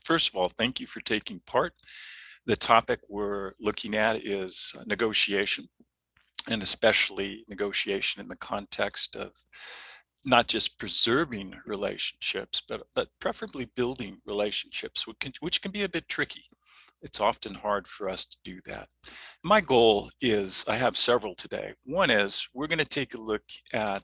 First of all, thank you for taking part. The topic we're looking at is negotiation, and especially negotiation in the context of not just preserving relationships, but preferably building relationships, which can be a bit tricky. It's often hard for us to do that. My goal is, I have several today. One is we're going to take a look at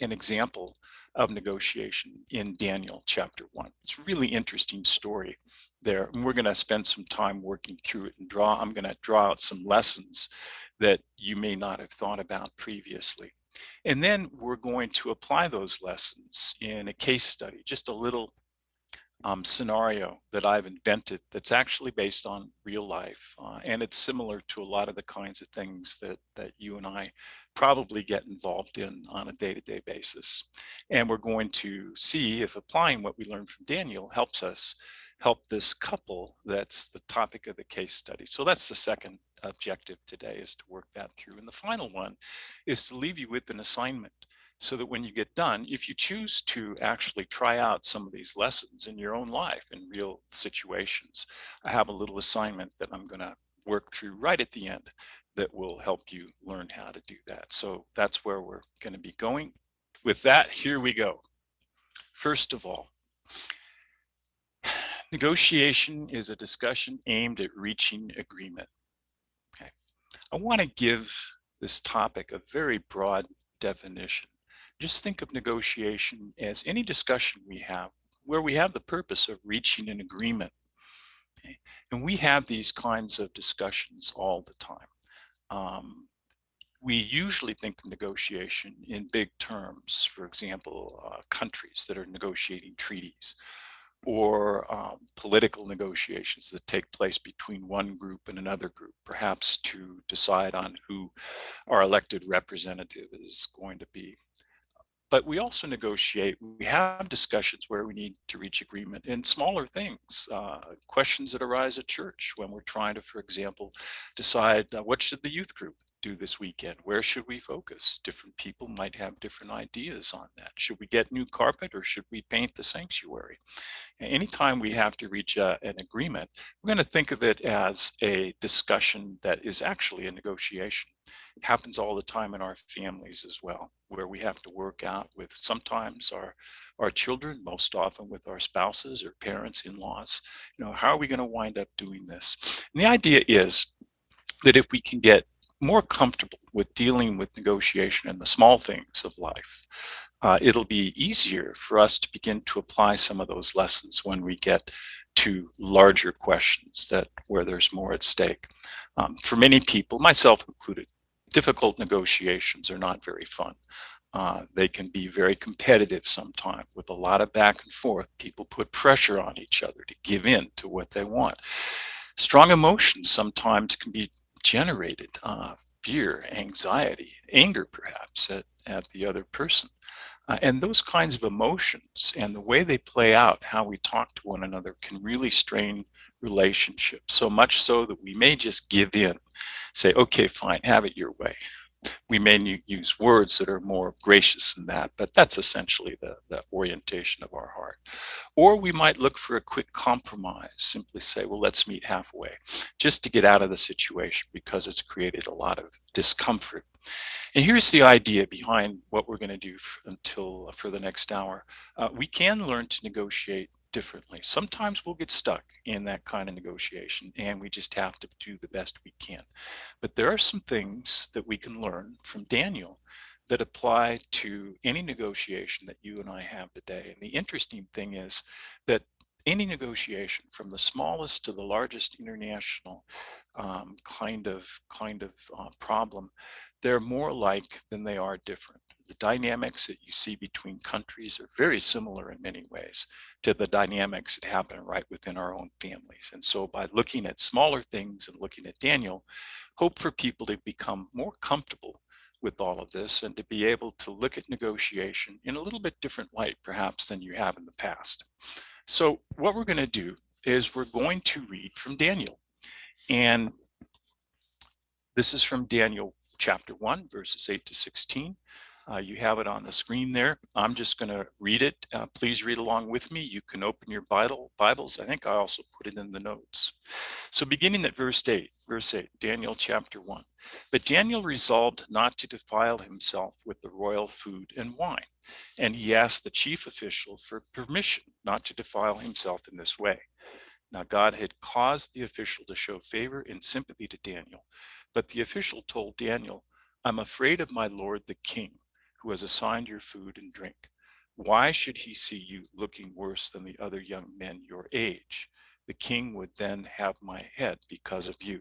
an example of negotiation in Daniel chapter 1. It's a really interesting story there, and we're going to spend some time working through it and I'm going to draw out some lessons that you may not have thought about previously. And then we're going to apply those lessons in a case study, just a little scenario that I've invented that's actually based on real life. And it's similar to a lot of the kinds of things that you and I probably get involved in on a day-to-day basis. And we're going to see if applying what we learned from Daniel helps us help this couple that's the topic of the case study. So that's the second objective today, is to work that through. And the final one is to leave you with an assignment, so that when you get done, if you choose to actually try out some of these lessons in your own life, in real situations, I have a little assignment that I'm going to work through right at the end that will help you learn how to do that. So that's where we're going to be going. With that, here we go. First of all, negotiation is a discussion aimed at reaching agreement. Okay. I want to give this topic a very broad definition. Just think of negotiation as any discussion we have where we have the purpose of reaching an agreement. Okay? And we have these kinds of discussions all the time. We usually think of negotiation in big terms, for example, countries that are negotiating treaties, or political negotiations that take place between one group and another group, perhaps to decide on who our elected representative is going to be. But we also negotiate, we have discussions where we need to reach agreement in smaller things, questions that arise at church when we're trying to, for example, decide what should the youth group do this weekend? Where should we focus? Different people might have different ideas on that. Should we get new carpet, or should we paint the sanctuary? Anytime we have to reach an agreement, we're going to think of it as a discussion that is actually a negotiation. It happens all the time in our families as well, where we have to work out with sometimes our children, most often with our spouses or parents, in-laws. How are we going to wind up doing this? And the idea is that if we can get more comfortable with dealing with negotiation and the small things of life, it'll be easier for us to begin to apply some of those lessons when we get to larger questions where there's more at stake. For many people, myself included, difficult negotiations are not very fun. They can be very competitive sometimes, with a lot of back and forth. People put pressure on each other to give in to what they want. Strong emotions sometimes can be generated, fear, anxiety, anger perhaps at the other person. And those kinds of emotions and the way they play out, how we talk to one another, can really strain relationships, so much so that we may just give in, say, okay, fine, have it your way. We may use words that are more gracious than that, but that's essentially the orientation of our heart. Or we might look for a quick compromise, simply say, well, let's meet halfway, just to get out of the situation because it's created a lot of discomfort. And here's the idea behind what we're going to do for the next hour. We can learn to negotiate differently. Sometimes we'll get stuck in that kind of negotiation, and we just have to do the best we can. But there are some things that we can learn from Daniel that apply to any negotiation that you and I have today. And the interesting thing is that any negotiation, from the smallest to the largest international kind of problem, they're more alike than they are different. The dynamics that you see between countries are very similar in many ways to the dynamics that happen right within our own families. And so by looking at smaller things and looking at Daniel, hope for people to become more comfortable with all of this and to be able to look at negotiation in a little bit different light, perhaps, than you have in the past. So what we're going to do is we're going to read from Daniel. And this is from Daniel chapter 1, verses 8 to 16. You have it on the screen there. I'm just going to read it. Please read along with me. You can open your Bibles. I think I also put it in the notes. So beginning at verse 8, Daniel chapter 1. But Daniel resolved not to defile himself with the royal food and wine, and he asked the chief official for permission not to defile himself in this way. Now God had caused the official to show favor and sympathy to Daniel, but the official told Daniel, I'm afraid of my lord the king, who has assigned your food and drink. Why should he see you looking worse than the other young men your age? The king would then have my head because of you.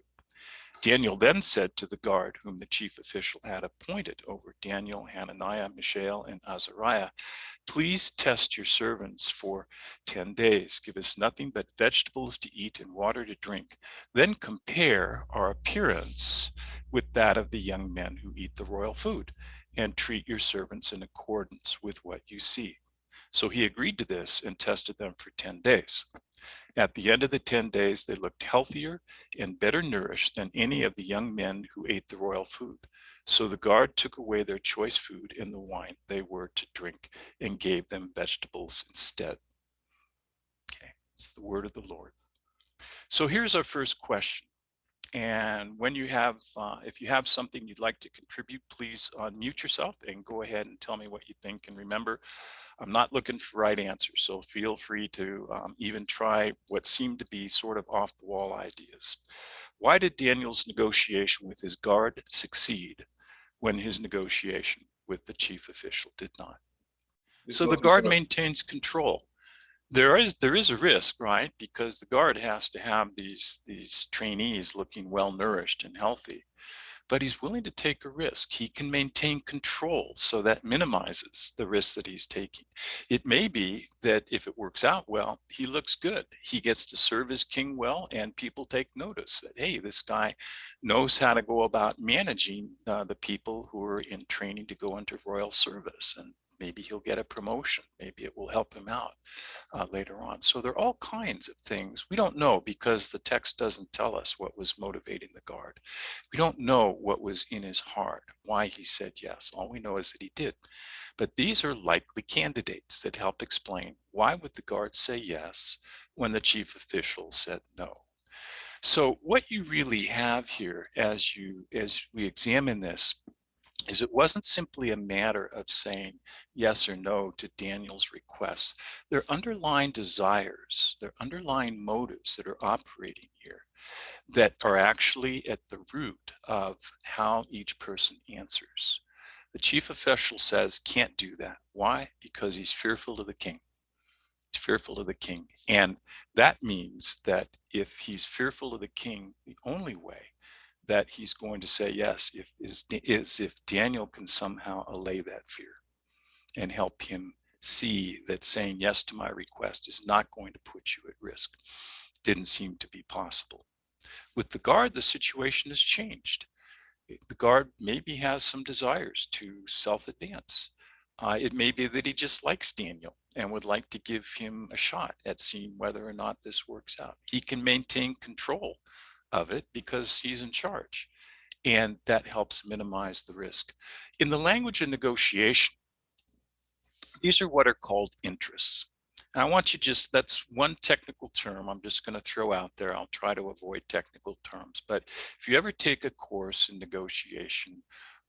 Daniel then said to the guard whom the chief official had appointed over Daniel, Hananiah, Mishael, and Azariah, please test your servants for 10 days. Give us nothing but vegetables to eat and water to drink. Then compare our appearance with that of the young men who eat the royal food, and treat your servants in accordance with what you see. So he agreed to this and tested them for 10 days. At the end of the 10 days, they looked healthier and better nourished than any of the young men who ate the royal food. So the guard took away their choice food and the wine they were to drink and gave them vegetables instead. Okay, it's the word of the Lord. So here's our first question. And when you have, if you have something you'd like to contribute, please unmute yourself and go ahead and tell me what you think. And remember, I'm not looking for right answers, so feel free to even try what seem to be sort of off the wall ideas. Why did Daniel's negotiation with his guard succeed when his negotiation with the chief official did not? So the guard maintains control. There is a risk, right? Because the guard has to have these trainees looking well nourished and healthy, but he's willing to take a risk. He can maintain control, so that minimizes the risk that he's taking. It may be that if it works out well, he looks good. He gets to serve his king well, and people take notice that, hey, this guy knows how to go about managing the people who are in training to go into royal service, and maybe he'll get a promotion. Maybe it will help him out later on. So there are all kinds of things. We don't know because the text doesn't tell us what was motivating the guard. We don't know what was in his heart, why he said yes. All we know is that he did. But these are likely candidates that help explain why would the guard say yes when the chief official said no. So what you really have here as we examine this is it wasn't simply a matter of saying yes or no to Daniel's requests. There are underlying desires, there are underlying motives that are operating here that are actually at the root of how each person answers. The chief official says, can't do that. Why? Because he's fearful of the king. He's fearful of the king. And that means that if he's fearful of the king, the only way that he's going to say yes is if Daniel can somehow allay that fear and help him see that saying yes to my request is not going to put you at risk. Didn't seem to be possible. With the guard, the situation has changed. The guard maybe has some desires to self-advance. It may be that he just likes Daniel and would like to give him a shot at seeing whether or not this works out. He can maintain control of it because he's in charge, and that helps minimize the risk. In the language of negotiation, these are what are called interests. And I want you that's one technical term I'm just going to throw out there. I'll try to avoid technical terms. But if you ever take a course in negotiation,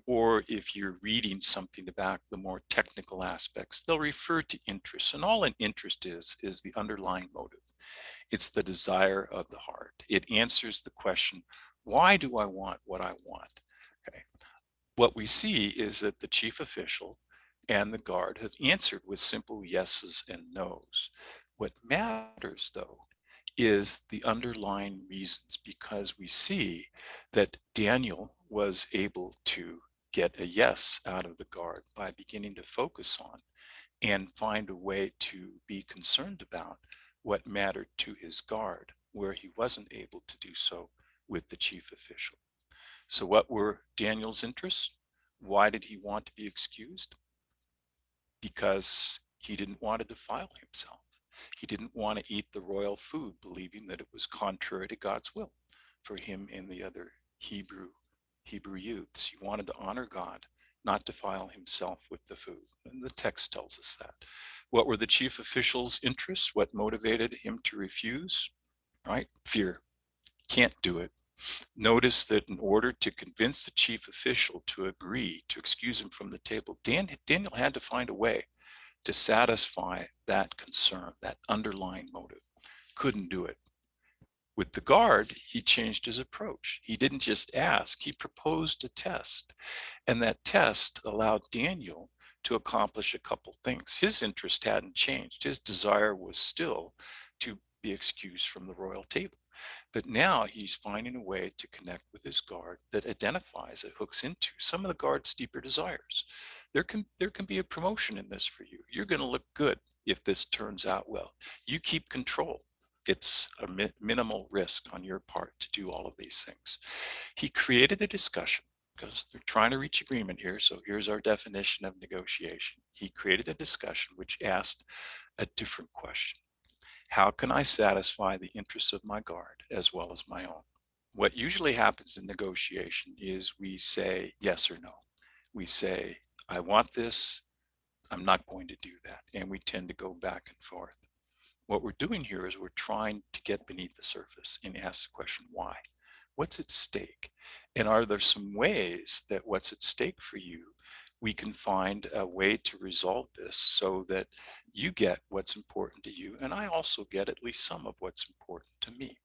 or if you're reading something about the more technical aspects, they'll refer to interest. And all an interest is the underlying motive. It's the desire of the heart. It answers the question, why do I want what I want? Okay. What we see is that the chief official and the guard have answered with simple yeses and nos. What matters, though, is the underlying reasons, because we see that Daniel was able to get a yes out of the guard by beginning to focus on and find a way to be concerned about what mattered to his guard, where he wasn't able to do so with the chief official. So what were Daniel's interests? Why did he want to be excused? Because he didn't want to defile himself. He didn't want to eat the royal food, believing that it was contrary to God's will for him and the other Hebrew youths. He wanted to honor God not defile himself with the food. And the text tells us that. What were the chief official's interests? What motivated him to refuse? Right? Fear. Can't do it. Notice that in order to convince the chief official to agree to excuse him from the table, Daniel had to find a way to satisfy that concern, that underlying motive. Couldn't do it. With the guard, he changed his approach. He didn't just ask, he proposed a test. And that test allowed Daniel to accomplish a couple things. His interest hadn't changed. His desire was still to be excused from the royal table. But now he's finding a way to connect with his guard that identifies, that hooks into some of the guard's deeper desires. There can be a promotion in this for you. You're going to look good if this turns out well. You keep control. It's a minimal risk on your part to do all of these things. He created a discussion because they're trying to reach agreement here. So here's our definition of negotiation. He created a discussion which asked a different question. How can I satisfy the interests of my guard as well as my own? What usually happens in negotiation is we say yes or no. We say, I want this, I'm not going to do that. And we tend to go back and forth. What we're doing here is we're trying to get beneath the surface and ask the question, why? What's at stake? And are there some ways that what's at stake for you, we can find a way to resolve this so that you get what's important to you, and I also get at least some of what's important to me.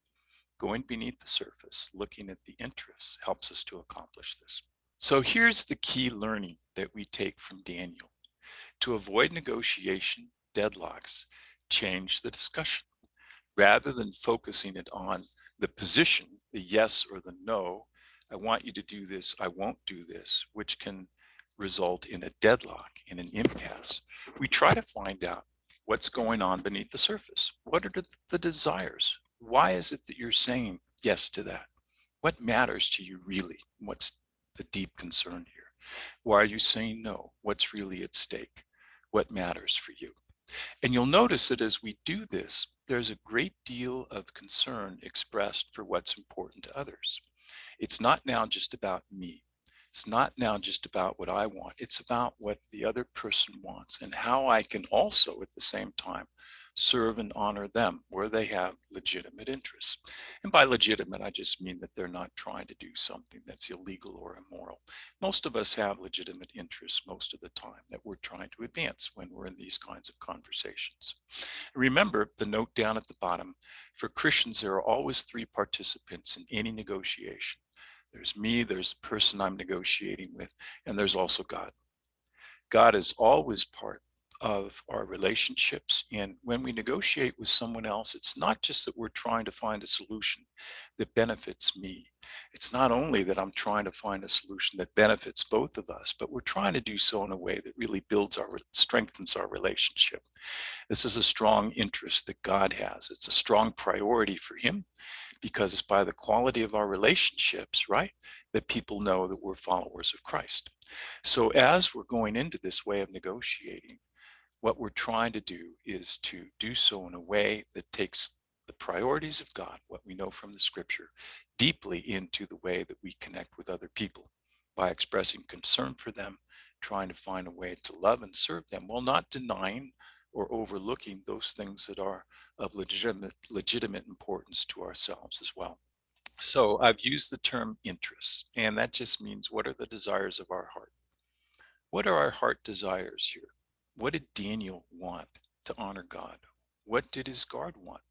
Going beneath the surface, looking at the interests, helps us to accomplish this. So here's the key learning that we take from Daniel. To avoid negotiation deadlocks, change the discussion. Rather than focusing it on the position, the yes or the no, I want you to do this, I won't do this, which can result in a deadlock, in an impasse. We try to find out what's going on beneath the surface. What are the desires? Why is it that you're saying yes to that? What matters to you really? What's the deep concern here? Why are you saying no? What's really at stake? What matters for you? And you'll notice that as we do this, there's a great deal of concern expressed for what's important to others. It's not now just about me. It's not now just about what I want. It's about what the other person wants and how I can also at the same time serve and honor them where they have legitimate interests. And by legitimate, I just mean that they're not trying to do something that's illegal or immoral. Most of us have legitimate interests most of the time that we're trying to advance when we're in these kinds of conversations. Remember the note down at the bottom. For Christians, there are always three participants in any negotiation. There's me, there's the person I'm negotiating with, and there's also God. God is always part of our relationships. And when we negotiate with someone else, it's not just that we're trying to find a solution that benefits me. It's not only that I'm trying to find a solution that benefits both of us, but we're trying to do so in a way that really strengthens our relationship. This is a strong interest that God has. It's a strong priority for him because it's by the quality of our relationships, right, that people know that we're followers of Christ. So as we're going into this way of negotiating, what we're trying to do is to do so in a way that takes the priorities of God, what we know from the scripture, deeply into the way that we connect with other people by expressing concern for them, trying to find a way to love and serve them while not denying or overlooking those things that are of legitimate importance to ourselves as well. So I've used the term interests, and that just means what are the desires of our heart? What are our heart desires here? What did Daniel want to honor God? What did his guard want?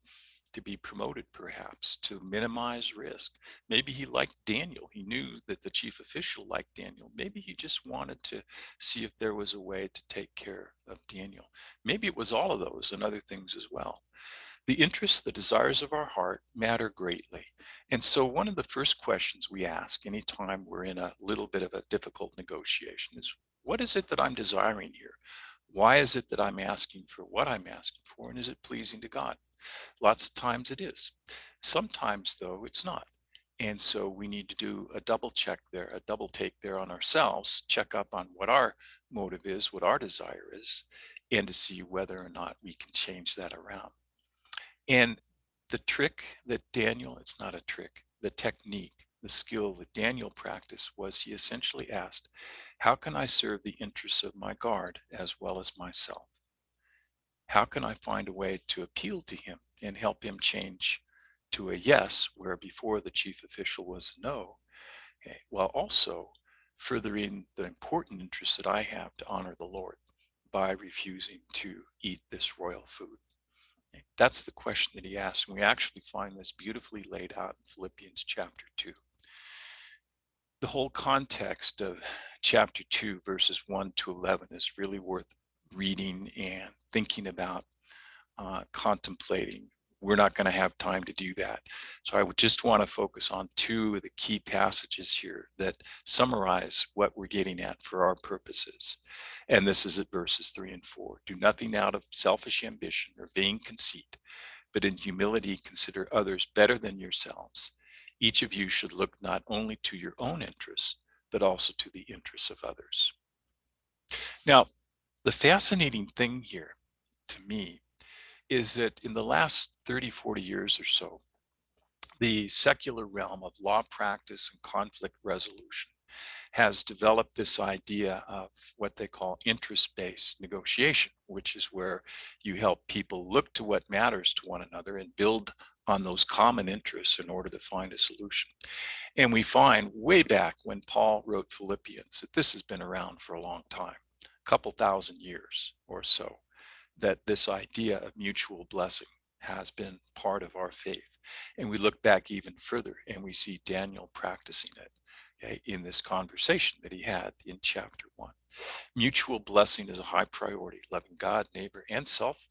To be promoted, perhaps, to minimize risk. Maybe he liked Daniel. He knew that the chief official liked Daniel. Maybe he just wanted to see if there was a way to take care of Daniel. Maybe it was all of those and other things as well. The interests, the desires of our heart matter greatly. And so one of the first questions we ask anytime we're in a little bit of a difficult negotiation is, what is it that I'm desiring here? Why is it that I'm asking for what I'm asking for? And is it pleasing to God? Lots of times it is. Sometimes, though, it's not. And so we need to do a double check there, a double take there on ourselves, check up on what our motive is, what our desire is, and to see whether or not we can change that around. And the trick that Daniel, it's not a trick, the technique the skill that Daniel practiced was he essentially asked, how can I serve the interests of my guard as well as myself? How can I find a way to appeal to him and help him change to a yes, where before the chief official was a no, while also furthering the important interest that I have to honor the Lord by refusing to eat this royal food? That's the question that he asked. And we actually find this beautifully laid out in Philippians chapter 2. The whole context of chapter 2, verses 1 to 11 is really worth reading and thinking about, contemplating. We're not going to have time to do that. So I would just want to focus on two of the key passages here that summarize what we're getting at for our purposes. And this is at verses 3 and 4. Do nothing out of selfish ambition or vain conceit, but in humility consider others better than yourselves. Each of you should look not only to your own interests, but also to the interests of others. Now, the fascinating thing here to me is that in the last 30, 40 years or so, the secular realm of law practice and conflict resolution has developed this idea of what they call interest-based negotiation, which is where you help people look to what matters to one another and build on those common interests in order to find a solution. And we find way back when Paul wrote Philippians that this has been around for a long time, a couple thousand years or so, that this idea of mutual blessing has been part of our faith. And we look back even further and we see Daniel practicing it, okay, in this conversation that he had in chapter 1. Mutual blessing is a high priority, loving God, neighbor, and self.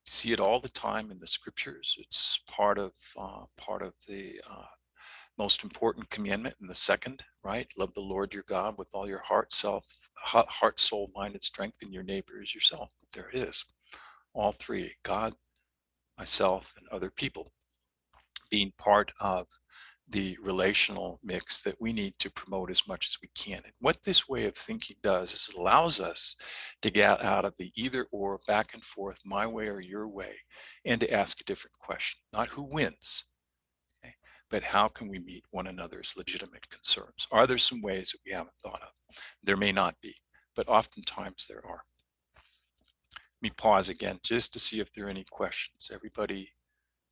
See it all the time in the scriptures. It's part of the most important commandment, and the second, right? Love the Lord your God with all your heart, soul, mind, and strength, and your neighbor as yourself. There it is. All three: God, myself, and other people, being part of the relational mix that we need to promote as much as we can. And what this way of thinking does is it allows us to get out of the either or, back and forth, my way or your way, and to ask a different question. Not who wins, okay, but how can we meet one another's legitimate concerns? Are there some ways that we haven't thought of? There may not be, but oftentimes there are. Let me pause again just to see if there are any questions. Everybody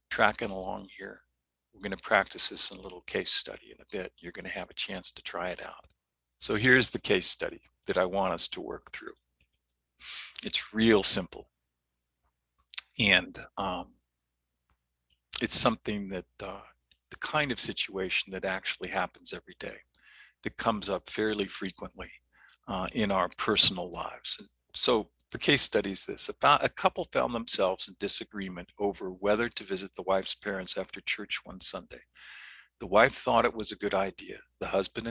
tracking along here? We're going to practice this in a little case study in a bit. You're going to have a chance to try it out. So here's the case study that I want us to work through. It's real simple. And it's something that the kind of situation that actually happens every day, that comes up fairly frequently in our personal lives. And so the case study is this: a couple found themselves in disagreement over whether to visit the wife's parents after church one Sunday. The wife thought it was a good idea. The husband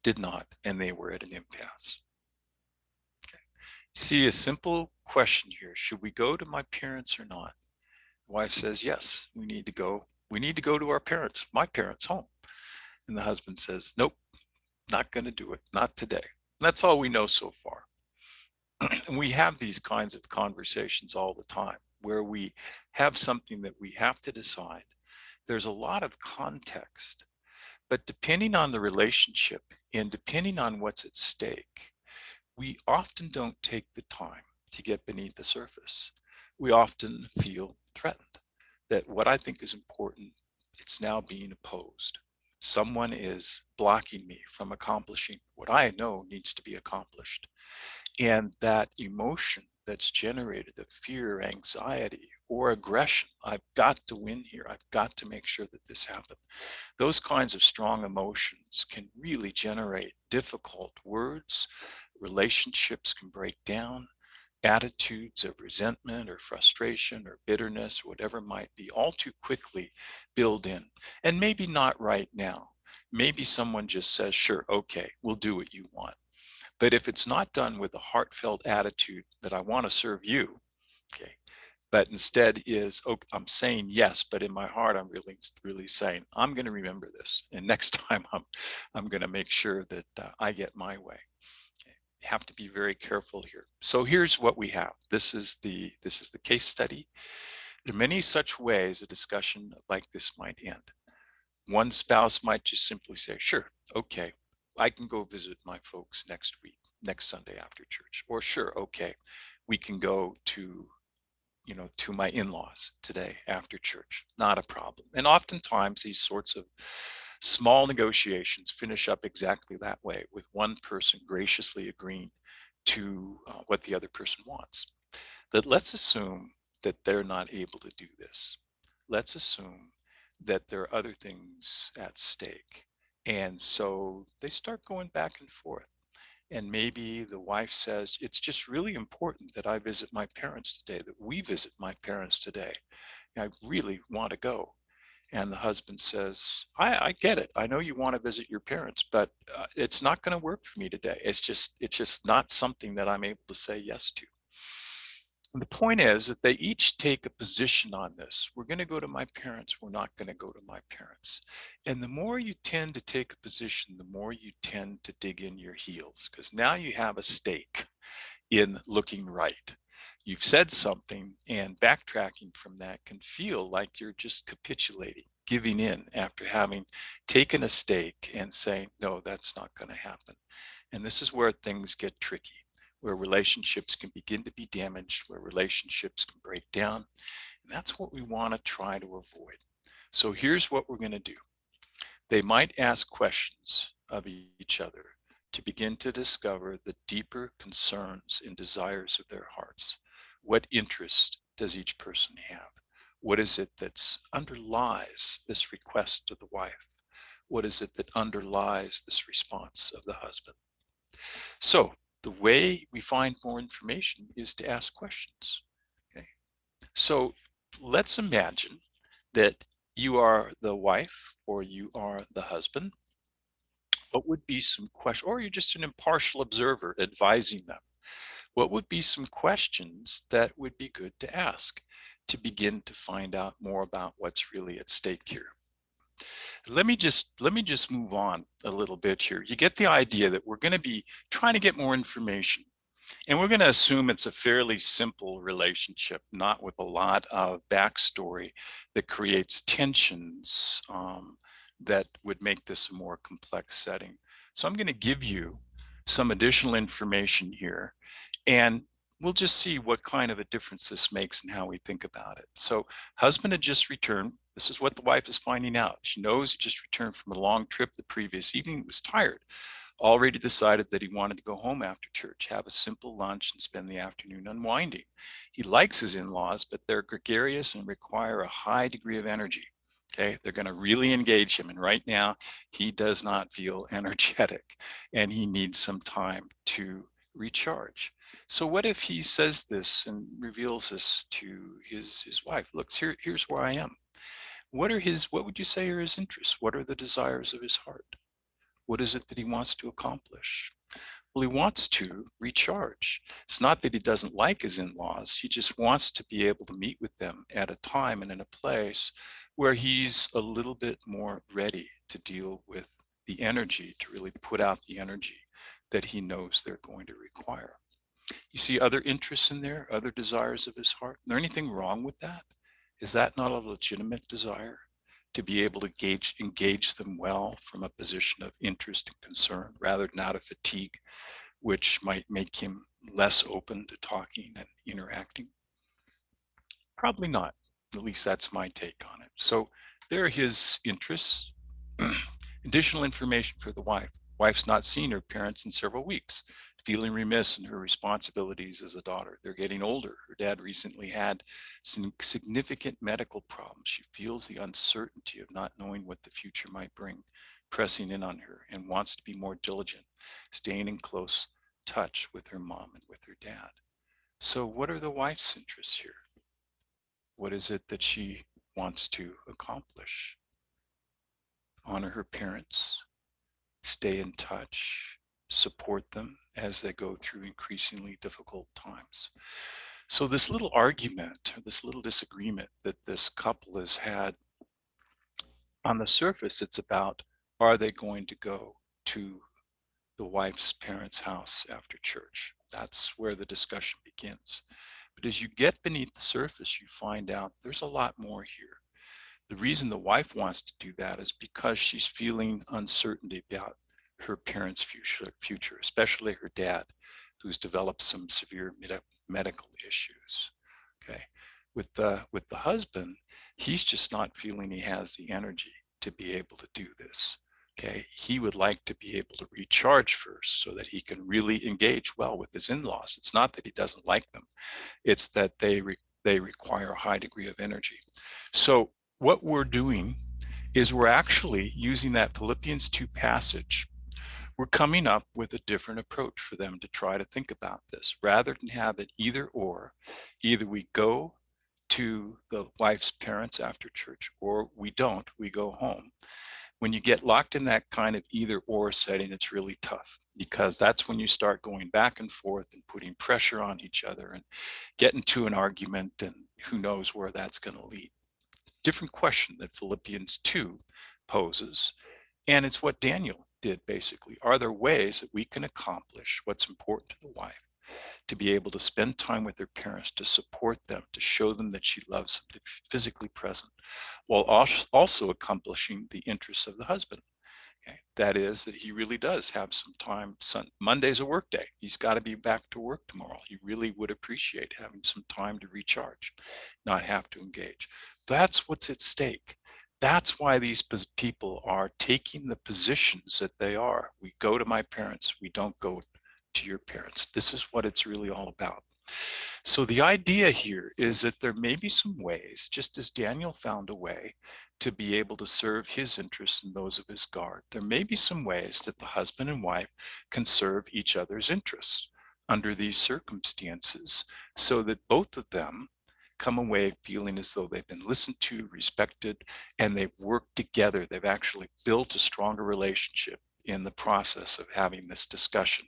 did not, and they were at an impasse. Okay. See a simple question here: should we go to my parents or not? The wife says, yes, we need to go. We need to go to our parents, my parents' home. And the husband says, nope, not going to do it, not today. That's all we know so far. And we have these kinds of conversations all the time where we have something that we have to decide. There's a lot of context, but depending on the relationship and depending on what's at stake, we often don't take the time to get beneath the surface. We often feel threatened that what I think is important, it's now being opposed. Someone is blocking me from accomplishing what I know needs to be accomplished. And that emotion that's generated of fear, anxiety, or aggression, I've got to win here, I've got to make sure that this happens. Those kinds of strong emotions can really generate difficult words. Relationships can break down. Attitudes of resentment or frustration or bitterness, whatever it might be, all too quickly build in. And maybe not right now. Maybe someone just says, sure, okay, we'll do what you want. But if it's not done with a heartfelt attitude that I want to serve you, okay, but instead is, oh, I'm saying yes, but in my heart I'm really saying, I'm going to remember this, and next time I'm going to make sure that I get my way. Have to be very careful here. So here's what we have. This is the case study. There are many such ways a discussion like this might end. One spouse might just simply say, sure, okay, I can go visit my folks next week, next Sunday after church. Or sure, okay, we can go to to my in-laws today after church. Not a problem. And oftentimes these sorts of small negotiations finish up exactly that way, with one person graciously agreeing to what the other person wants. But let's assume that they're not able to do this. Let's assume that there are other things at stake. And so they start going back and forth. And maybe the wife says, it's just really important that I visit my parents today, that we visit my parents today. I really want to go. And the husband says, I get it. I know you want to visit your parents, but it's not going to work for me today. It's just not something that I'm able to say yes to. And the point is that they each take a position on this. We're going to go to my parents. We're not going to go to my parents. And the more you tend to take a position, the more you tend to dig in your heels, because now you have a stake in looking right. You've said something, and backtracking from that can feel like you're just capitulating, giving in after having taken a stake and saying, no, that's not going to happen. And this is where things get tricky, where relationships can begin to be damaged, where relationships can break down. And that's what we want to try to avoid. So here's what we're going to do. They might ask questions of each other to begin to discover the deeper concerns and desires of their hearts. What interest does each person have? What is it that underlies this request of the wife? What is it that underlies this response of the husband? So the way we find more information is to ask questions. Okay. So let's imagine that you are the wife or you are the husband. What would be some questions, or you're just an impartial observer advising them? What would be some questions that would be good to ask to begin to find out more about what's really at stake here? Let me just move on a little bit here. You get the idea that we're going to be trying to get more information. And we're going to assume it's a fairly simple relationship, not with a lot of backstory that creates tensions that would make this a more complex setting. So I'm going to give you some additional information here, and we'll just see what kind of a difference this makes in how we think about it. So husband had just returned. This is what the wife is finding out. She knows he just returned from a long trip the previous evening, was tired, already decided that he wanted to go home after church, have a simple lunch, and spend the afternoon unwinding. He likes his in-laws, but they're gregarious and require a high degree of energy. Okay, they're going to really engage him. And right now, he does not feel energetic and he needs some time to recharge. So what if he says this and reveals this to his wife? Look, here's where I am. What would you say are his interests? What are the desires of his heart? What is it that he wants to accomplish? Well, he wants to recharge. It's not that he doesn't like his in-laws. He just wants to be able to meet with them at a time and in a place where he's a little bit more ready to deal with the energy, to really put out the energy that he knows they're going to require. You see other interests in there, other desires of his heart? Is there anything wrong with that? Is that not a legitimate desire? To be able to engage them well from a position of interest and concern rather than out of fatigue, which might make him less open to talking and interacting? Probably not. At least that's my take on it. So there are his interests. Additional information for the wife. Wife's not seen her parents in several weeks, feeling remiss in her responsibilities as a daughter. They're getting older. Her dad recently had some significant medical problems. She feels the uncertainty of not knowing what the future might bring, pressing in on her, and wants to be more diligent, staying in close touch with her mom and with her dad. So what are the wife's interests here? What is it that she wants to accomplish? Honor her parents, stay in touch, support them as they go through increasingly difficult times. So this little argument, or this little disagreement that this couple has had, on the surface, it's about, are they going to go to the wife's parents' house after church? That's where the discussion begins. But as you get beneath the surface, you find out there's a lot more here. The reason the wife wants to do that is because she's feeling uncertainty about her parents' future, especially her dad, who's developed some severe medical issues. Okay, with the husband, he's just not feeling he has the energy to be able to do this. Okay, he would like to be able to recharge first so that he can really engage well with his in-laws. It's not that he doesn't like them; it's that they require a high degree of energy. So what we're doing is we're actually using that Philippians 2 passage. We're coming up with a different approach for them to try to think about this. Rather than have it either or, either we go to the wife's parents after church or we don't, we go home. When you get locked in that kind of either or setting, it's really tough because that's when you start going back and forth and putting pressure on each other and getting to an argument, and who knows where that's going to lead. Different question that Philippians 2 poses, and it's what Daniel did basically. Are there ways that we can accomplish what's important to the wife, to be able to spend time with their parents, to support them, to show them that she loves them, to be physically present, while also accomplishing the interests of the husband? Okay. That is, that he really does have some time. Monday's a work day. He's got to be back to work tomorrow. He really would appreciate having some time to recharge, not have to engage. That's what's at stake. That's why these people are taking the positions that they are. We go to my parents. We don't go to your parents. This is what it's really all about. So the idea here is that there may be some ways, just as Daniel found a way to be able to serve his interests and those of his guard, there may be some ways that the husband and wife can serve each other's interests under these circumstances so that both of them come away feeling as though they've been listened to, respected, and they've worked together. They've actually built a stronger relationship in the process of having this discussion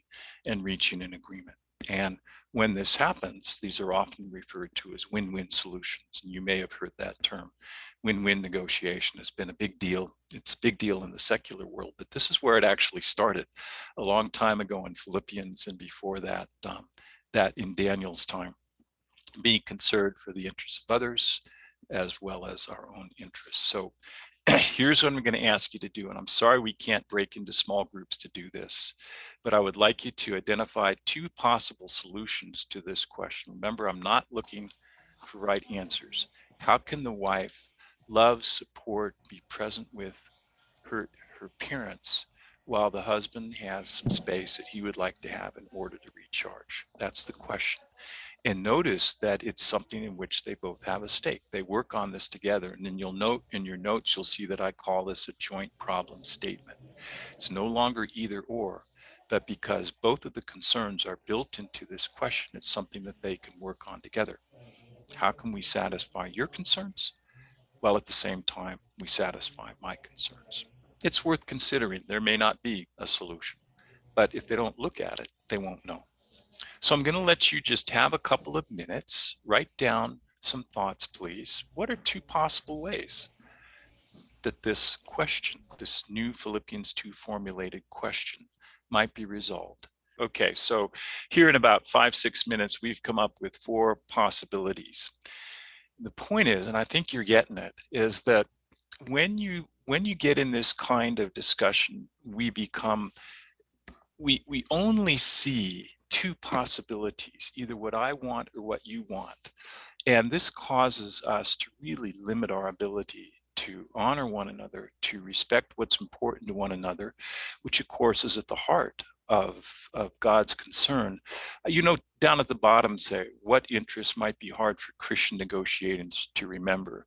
and reaching an agreement. And when this happens, these are often referred to as win-win solutions. And you may have heard that term. Win-win negotiation has been a big deal. It's a big deal in the secular world, but this is where it actually started a long time ago in Philippians, and before that, that in Daniel's time, being concerned for the interests of others as well as our own interests. So here's what I'm going to ask you to do, and I'm sorry we can't break into small groups to do this, but I would like you to identify two possible solutions to this question. Remember, I'm not looking for right answers. How can the wife love, support, be present with her parents while the husband has some space that he would like to have in order to recharge? That's the question. And notice that it's something in which they both have a stake. They work on this together. And then you'll note in your notes, you'll see that I call this a joint problem statement. It's no longer either or, but because both of the concerns are built into this question, it's something that they can work on together. How can we satisfy your concerns while at the same time we satisfy my concerns? It's worth considering. There may not be a solution, but if they don't look at it, they won't know. So I'm going to let you just have a couple of minutes, write down some thoughts, please. What are two possible ways that this question, this new Philippians 2 formulated question, might be resolved? Okay, so here in about 5-6 minutes, we've come up with 4 possibilities. The point is, and I think you're getting it, is that when you get in this kind of discussion, we only see 2 possibilities, either what I want or what you want. And this causes us to really limit our ability to honor one another, to respect what's important to one another, which of course is at the heart of God's concern. You know, down at the bottom say, what interests might be hard for Christian negotiators to remember?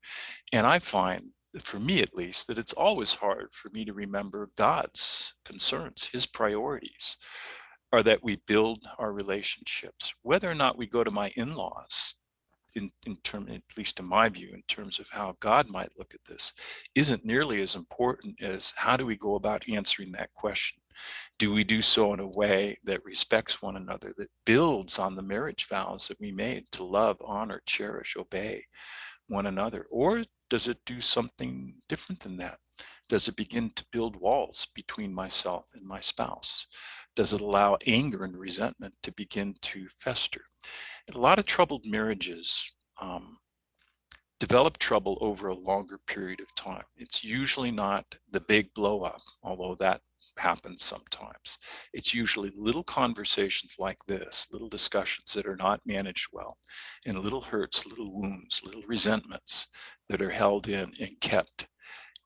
And I find, for me at least, that it's always hard for me to remember God's concerns, his priorities are that we build our relationships. Whether or not we go to my in-laws, at least in my view, in terms of how God might look at this, isn't nearly as important as how do we go about answering that question. Do we do so in a way that respects one another, that builds on the marriage vows that we made to love, honor, cherish, obey one another? Or does it do something different than that? Does it begin to build walls between myself and my spouse? Does it allow anger and resentment to begin to fester? In a lot of troubled marriages, develop trouble over a longer period of time. It's usually not the big blow up, although that happens sometimes. It's usually little conversations like this, little discussions that are not managed well, and little hurts, little wounds, little resentments that are held in and kept.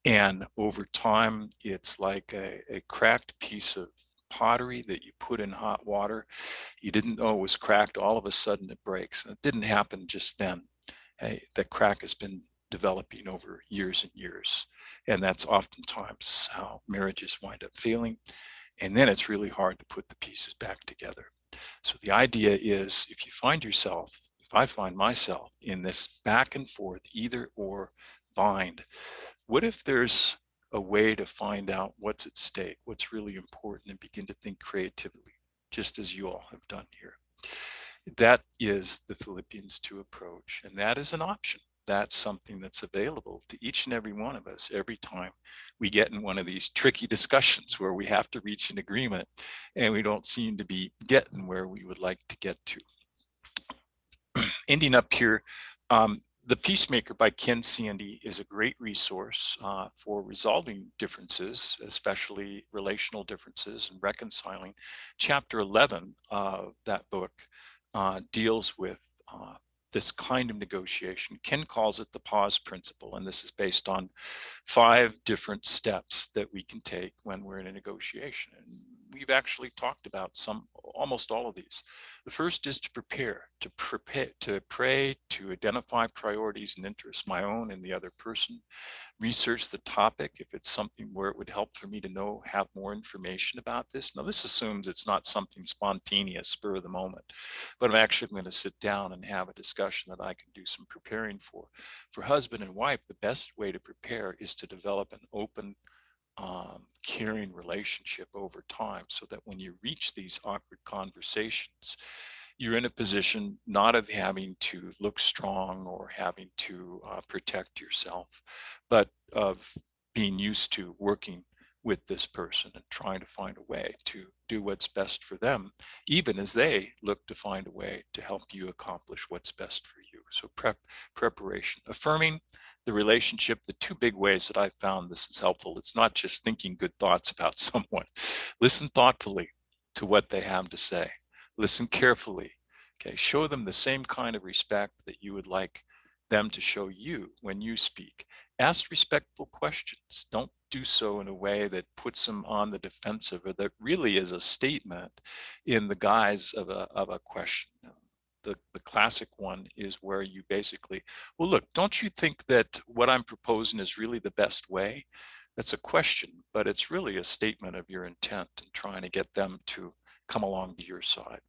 And over time, it's like a cracked piece of pottery that you put in hot water. You didn't know it was cracked. All of a sudden it breaks. It didn't happen just then. Hey, the crack has been developing over years and years. And that's oftentimes how marriages wind up failing. And then it's really hard to put the pieces back together. So the idea is, if you find yourself, if I find myself in this back and forth, either or bind, what if there's a way to find out what's at stake, what's really important, and begin to think creatively, just as you all have done here? That is the Philippians 2 approach, and that is an option. That's something that's available to each and every one of us every time we get in one of these tricky discussions where we have to reach an agreement and we don't seem to be getting where we would like to get to. Ending up here, the Peacemaker by Ken Sande is a great resource for resolving differences, especially relational differences and reconciling. Chapter 11 of that book deals with this kind of negotiation. Ken calls it the pause principle, and this is based on 5 different steps that we can take when we're in a negotiation. And we've actually talked about almost all of these. The first is to prepare, to pray, to identify priorities and interests, my own and the other person. Research the topic if it's something where it would help for me to have more information about this. Now, this assumes it's not something spontaneous, spur of the moment, but I'm actually going to sit down and have a discussion that I can do some preparing for. For husband and wife, the best way to prepare is to develop an open, caring relationship over time, so that when you reach these awkward conversations, you're in a position not of having to look strong or having to protect yourself, but of being used to working with this person and trying to find a way to do what's best for them, even as they look to find a way to help you accomplish what's best for you. So preparation, affirming the relationship. The 2 big ways that I've found this is helpful: it's not just thinking good thoughts about someone. Listen thoughtfully to what they have to say. Listen carefully. Okay, show them the same kind of respect that you would like them to show you when you speak. Ask respectful questions. Don't do so in a way that puts them on the defensive, or that really is a statement in the guise of a question. The classic one is where you basically, well, look, don't you think that what I'm proposing is really the best way? That's a question, but it's really a statement of your intent and trying to get them to come along to your side.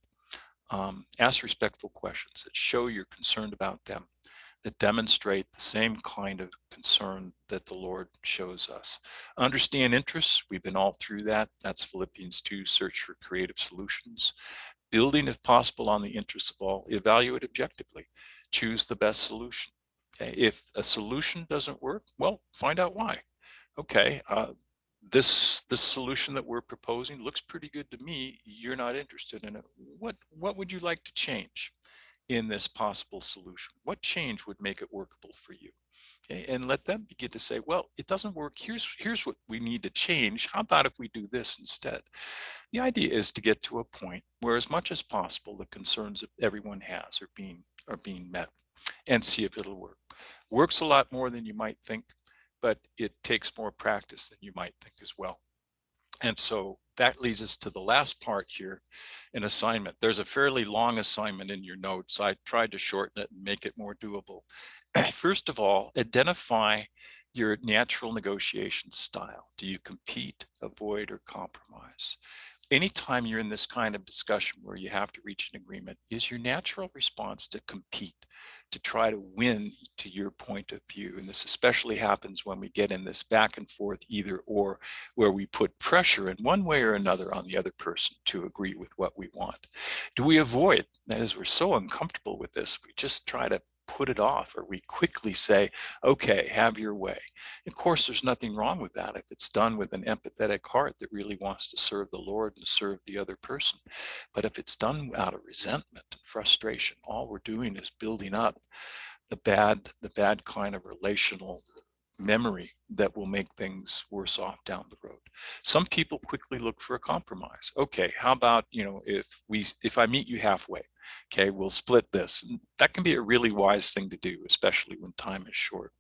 Ask respectful questions that show you're concerned about them, that demonstrate the same kind of concern that the Lord shows us. Understand interests. We've been all through that. That's Philippians 2, search for creative solutions. Building, if possible, on the interests of all. Evaluate objectively. Choose the best solution. Okay. If a solution doesn't work, well, find out why. Okay, this solution that we're proposing looks pretty good to me. You're not interested in it. What would you like to change in this possible solution? What change would make it workable for you? Okay, and let them begin to say, well, it doesn't work. Here's what we need to change. How about if we do this instead? The idea is to get to a point where, as much as possible, the concerns that everyone has are being met, and see if it'll work. Works a lot more than you might think, but it takes more practice than you might think as well. And so that leads us to the last part here, an assignment. There's a fairly long assignment in your notes. I tried to shorten it and make it more doable. First of all, identify your natural negotiation style. Do you compete, avoid, or compromise? Anytime you're in this kind of discussion where you have to reach an agreement, is your natural response to compete, to try to win to your point of view? And this especially happens when we get in this back and forth either or, where we put pressure in one way or another on the other person to agree with what we want. Do we avoid? That is, we're so uncomfortable with this, we just try to put it off, or we quickly say, okay, have your way. Of course, there's nothing wrong with that if it's done with an empathetic heart that really wants to serve the Lord and serve the other person. But if it's done out of resentment and frustration, all we're doing is building up the bad kind of relational memory that will make things worse off down the road. Some people quickly look for a compromise. Okay, how about, if I meet you halfway, okay, we'll split this. That can be a really wise thing to do, especially when time is short.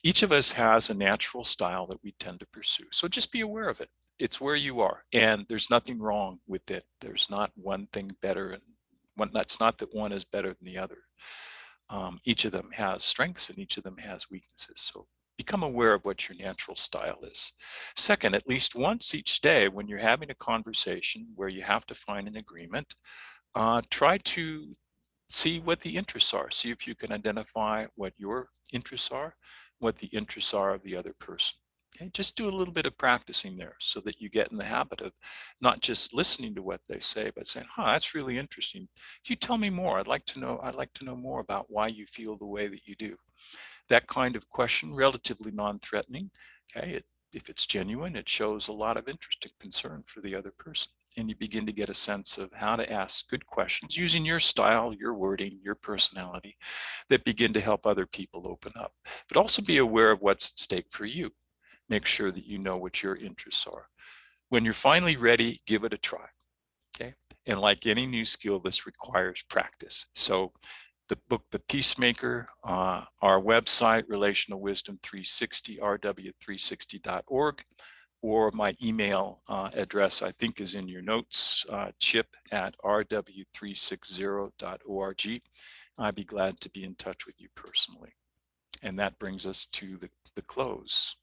Each of us has a natural style that we tend to pursue. So just be aware of it. It's where you are, and there's nothing wrong with it. There's not one thing better, and that's not that one is better than the other. Each of them has strengths and each of them has weaknesses. So become aware of what your natural style is. Second, at least once each day when you're having a conversation where you have to find an agreement, try to see what the interests are. See if you can identify what your interests are, what the interests are of the other person. Okay, just do a little bit of practicing there so that you get in the habit of not just listening to what they say, but saying, that's really interesting. Can you tell me more? I'd like to know more about why you feel the way that you do. That kind of question, relatively non-threatening, okay, if it's genuine, it shows a lot of interest and concern for the other person. And you begin to get a sense of how to ask good questions using your style, your wording, your personality that begin to help other people open up. But also be aware of what's at stake for you. Make sure that you know what your interests are. When you're finally ready, give it a try. Okay. And like any new skill, this requires practice. So the book, The Peacemaker, our website, Relational Wisdom 360, rw360.org, or my email address, I think is in your notes, chip@rw360.org. I'd be glad to be in touch with you personally. And that brings us to the close.